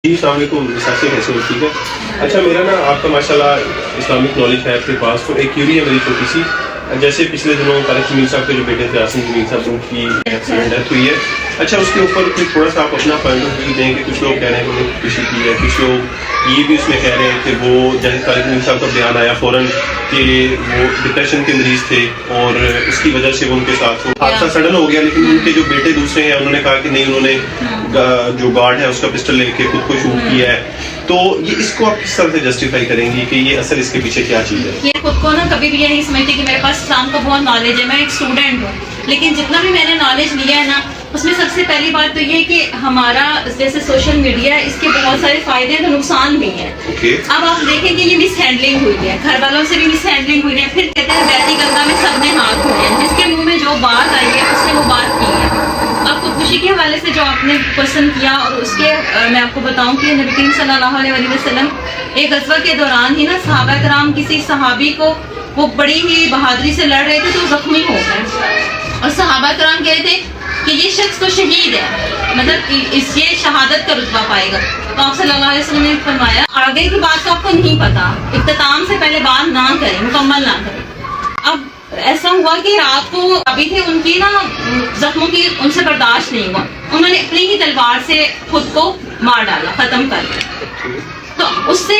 جی السلام علیکم مساسی کیسے ہو ٹھیک ہے. اچھا میرا نا آپ کا ماشاءاللہ اسلامک نالج ہے آپ کے پاس, تو ایک کیوری ہے میری چھوٹی سی. جیسے پچھلے دنوں طارق جمیل صاحب کے جو بیٹے تھے آصم جمیل صاحب, ان کی ایکسیڈنٹ ڈیتھ ہوئی ہے. اچھا اس کے اوپر کچھ تھوڑا سا آپ اپنا پوائنٹ آف ویو دیں کہ کچھ لوگ کہہ رہے ہیں کہ انہوں نے خودکشی کی ہے, کچھ لوگ یہ بھی اس میں کہہ رہے ہیں کہ وہ جیسے طارق جمیل صاحب کا بیان آیا فوراً کہ وہ ڈپریشن کے مریض تھے اور اس کی وجہ سے وہ ان کے ساتھ حادثہ سڈن ہو گیا, لیکن ان کے جو بیٹے دوسرے ہیں انہوں نے کہا کہ نہیں انہوں نے جو گارڈ ہے اس کا پسٹل لے کے خود کو شوٹ کیا ہے. تو یہ اس کو آپ کس طرح سے جسٹیفائی کریں گی کہ یہ اصل اس کے پیچھے کیا چیز ہے؟ یہ خود کو نا کبھی بھی یہ نہیں سمجھتی کہ میرے پاس اسلام کا بہت نالج ہے, میں ایک اسٹوڈنٹ ہوں, لیکن جتنا بھی میں نے نالج لیا ہے نا اس میں سب سے پہلی بات تو یہ ہے کہ ہمارا جیسے سوشل میڈیا ہے اس کے بہت سارے فائدے ہیں تو نقصان بھی ہیں. اب آپ دیکھیں کہ یہ مس ہینڈلنگ ہوئی ہے, گھر والوں سے بھی مس ہینڈلنگ ہوئی ہے, پھر کہتے ہیں بیتی گنگا میں سب نے ہاتھ دھوئے ہیں, جس کے منہ میں جو بات آئی ہے اس نے وہ بات کی ہے. اب خودکشی کے حوالے سے جو آپ نے کوشچن کیا, اور اس کے میں آپ کو بتاؤں کہ نبی کریم صلی اللہ علیہ وسلم ایک غزوہ کے دوران ہی نا صحابہ کرام کسی صحابی کو وہ بڑی ہی بہادری سے لڑ رہے تھے تو زخمی ہو گئے, اور صحابہ کرام کہہ رہے تھے کہ یہ شخص تو شہید ہے, مطلب اس یہ شہادت کا رتبہ پائے گا. تو آپ صلی اللہ علیہ وسلم نے فرمایا آگے کی بات تو آپ کو نہیں پتا, اختتام سے پہلے بات نہ کریں, مکمل نہ کریں. اب ایسا ہوا کہ رات کو ابھی تھے ان کی نا زخموں کی ان سے برداشت نہیں ہوا, انہوں نے اپنی ہی تلوار سے خود کو مار ڈالا, ختم کر دیا. تو اس سے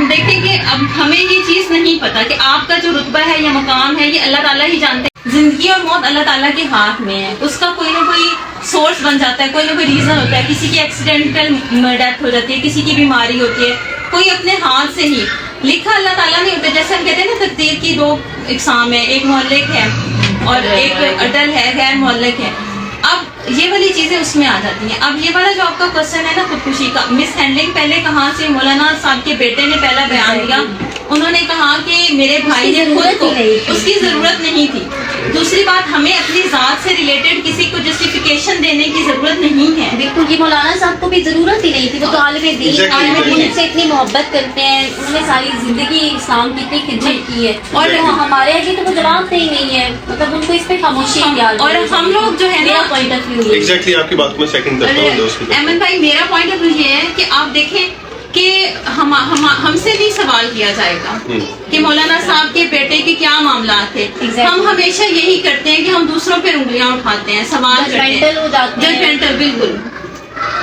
دیکھیں کہ اب ہمیں یہ چیز نہیں پتا کہ آپ کا جو رتبہ ہے یا مقام ہے یہ اللہ تعالیٰ ہی جانتے ہیں. زندگی اور موت اللہ تعالیٰ کے ہاتھ میں ہے, اس کا کوئی نہ کوئی سورس بن جاتا ہے, کوئی نہ کوئی ریزن ہوتا ہے. کسی کی ایکسیڈنٹل ڈیتھ ہو جاتی ہے, کسی کی بیماری ہوتی ہے, کوئی اپنے ہاتھ سے ہی لکھا اللہ تعالیٰ نہیں ہوتا. جیسے ہم کہتے ہیں نا تقدیر کی دو اقسام ہے, ایک معلق ہے اور ایک اٹل ہے, غیر معلق ہے. اب یہ والی چیزیں اس میں آ جاتی ہیں. اب یہ والا جو آپ کا کوشچن ہے نا خودکشی کا, مس ہینڈلنگ پہلے کہاں سے, مولانا صاحب کے بیٹے نے پہلا بیان دیا, انہوں نے کہا کہ میرے بھائی نے خود کو اس کی ضرورت نہیں تھی. دوسری بات, ہمیں اپنی ذات سے ریلیٹڈ کسی کو جسٹیفیکیشن دینے کی ضرورت نہیں ہے. بالکل, یہ مولانا صاحب کو بھی ضرورت ہی نہیں تھی, وہ تو عالم دین عالم دین سے اتنی محبت کرتے ہیں, انہوں نے ساری زندگی اسلام کی اتنی خدمت کی ہے, اور ہمارے آگے تو وہ جواب نہیں ہے, مطلب ان کو اس پہ خاموشی اختیار. اور ہم لوگ جو ہے نا پوائنٹ آف ویو ایگزیکٹلی آپ کی بات کو میں سیکنڈ کرتا ہوں. احمد بھائی میرا پوائنٹ آف ویو یہ ہے کہ آپ دیکھیں کہ ہم سے بھی سوال کیا جائے گا کہ مولانا صاحب کے بیٹے کے کیا معاملات تھے. ہم ہمیشہ یہی کرتے ہیں کہ ہم دوسروں پہ انگلیاں اٹھاتے ہیں, سوال کرتے ہیں, ججمنٹل. بالکل.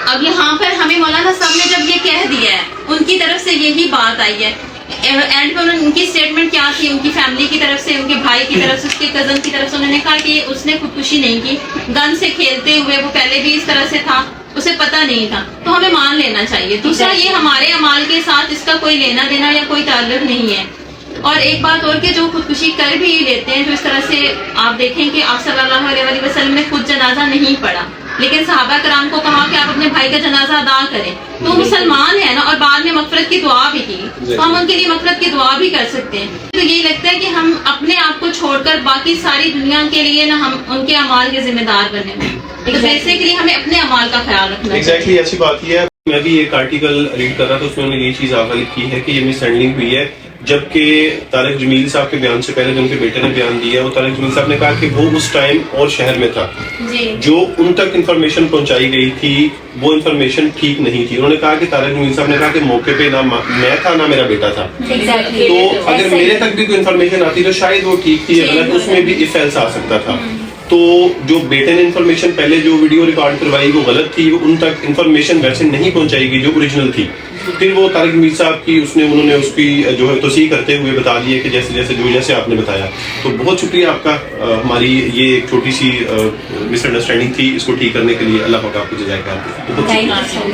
اب یہاں پر ہمیں مولانا صاحب نے جب یہ کہہ دیا ہے, ان کی طرف سے یہی بات آئی ہے, اینڈ میں ان کی اسٹیٹمنٹ کیا تھی, ان کی فیملی کی طرف سے, ان کے بھائی کی طرف سے, اس کے کزن کی طرف سے, انہوں نے کہا کہ اس نے خودکشی نہیں کی, گن سے کھیلتے ہوئے, وہ پہلے بھی اس طرح سے تھا, اسے پتہ نہیں تھا, تو ہمیں مان لینا چاہیے. دوسرا, یہ ہمارے اعمال کے ساتھ اس کا کوئی لینا دینا یا کوئی تعلق نہیں ہے. اور ایک بات اور کہ جو خودکشی کر بھی لیتے ہیں, جو اس طرح سے آپ دیکھیں کہ آپ صلی اللہ علیہ وسلم نے خود جنازہ نہیں پڑھا, لیکن صحابہ کرام کو کہا کہ آپ اپنے بھائی کا جنازہ ادا کریں, تو مسلمان ہے نا, اور بعد میں مغفرت کی دعا بھی کی, تو ہم ان کے لیے مغفرت کی دعا بھی کر سکتے ہیں. تو یہی لگتا ہے کہ ہم اپنے آپ کو چھوڑ کر باقی ساری دنیا کے لیے نا ہم ان کے اعمال کے ذمہ دار بنے ہوئے. تو بیسیکلی ہمیں اپنے اعمال کا خیال رکھنا ہے. ایگزیکٹلی ایسی بات یہ ہے. میں بھی ایک آرٹیکل ریڈ کر رہا تھا, اس میں انہوں نے یہ چیز آغاز کی ہے کہ یہ مس ہینڈلنگ ہوئی ہے, جبکہ طارق جمیل صاحب کے بیان سے پہلے جو ان کے بیٹے نے بیان دیا, اور طارق جمیل صاحب نے کہا کہ وہ اس ٹائم اور شہر میں تھا, جو ان تک انفارمیشن پہنچائی گئی تھی وہ انفارمیشن ٹھیک نہیں تھی. انہوں نے کہا کہ طارق جمیل صاحب نے کہا کہ موقع پہ نہ میں تھا نہ میرا بیٹا تھا, تو اگر میرے تک بھی کوئی انفارمیشن آتی تو شاید وہ ٹھیک تھی, غلط اس میں بھی افیلس آ سکتا تھا. تو جو بیٹے نے انفارمیشن پہلے جو ویڈیو ریکارڈ کروائی وہ غلط تھی, ان تک انفارمیشن ویسے نہیں پہنچائی گئی جو اوریجنل تھی. پھر وہ طارق جمیل صاحب کی انہوں نے اس کی جو ہے توثیق کرتے ہوئے بتا دیے کہ جیسے آپ نے بتایا. تو بہت شکریہ آپ کا, ہماری یہ ایک چھوٹی سی مس انڈرسٹینڈنگ تھی, اس کو ٹھیک کرنے کے لیے اللہ پاک آپ کو جزائے خیر دے.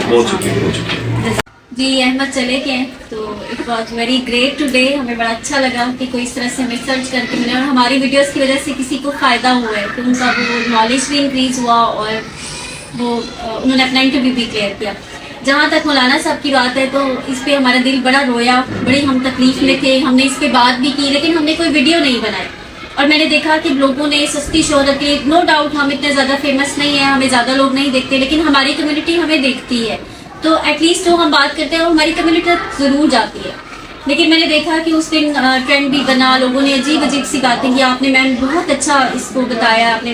بہت شکریہ. جی احمد چلے گئے, تو it was very great today. ہمیں بڑا اچھا لگا کہ کوئی اس طرح سے ہمیں سرچ کر کے ملے, اور ہماری ویڈیوز کی وجہ سے کسی کو فائدہ ہوا ہے, کہ ان کا وہ نالج بھی انکریز ہوا, اور وہ انہوں نے اپنا انٹرویو بھی کلیئر کیا. جہاں تک مولانا صاحب کی بات ہے, تو اس پہ ہمارا دل بڑا رویا, بڑی ہم تکلیف میں تھے, ہم نے اس پہ بات بھی کی, لیکن ہم نے کوئی ویڈیو نہیں بنائی. اور میں نے دیکھا کہ لوگوں نے سستی شہرت کے, نو ڈاؤٹ ہم اتنے زیادہ فیمس نہیں ہیں, ہمیں زیادہ لوگ نہیں دیکھتے, لیکن ہماری کمیونٹی ہمیں دیکھتی ہے, تو ایٹ لیسٹ جو ہم بات کرتے ہیں وہ ہماری کمیونٹی تک ضرور جاتی ہے. لیکن میں نے دیکھا کہ اس دن ٹرینڈ بھی بنا, لوگوں نے عجیب سی باتیں کی. آپ نے میم بہت اچھا اس کو بتایا, آپ نے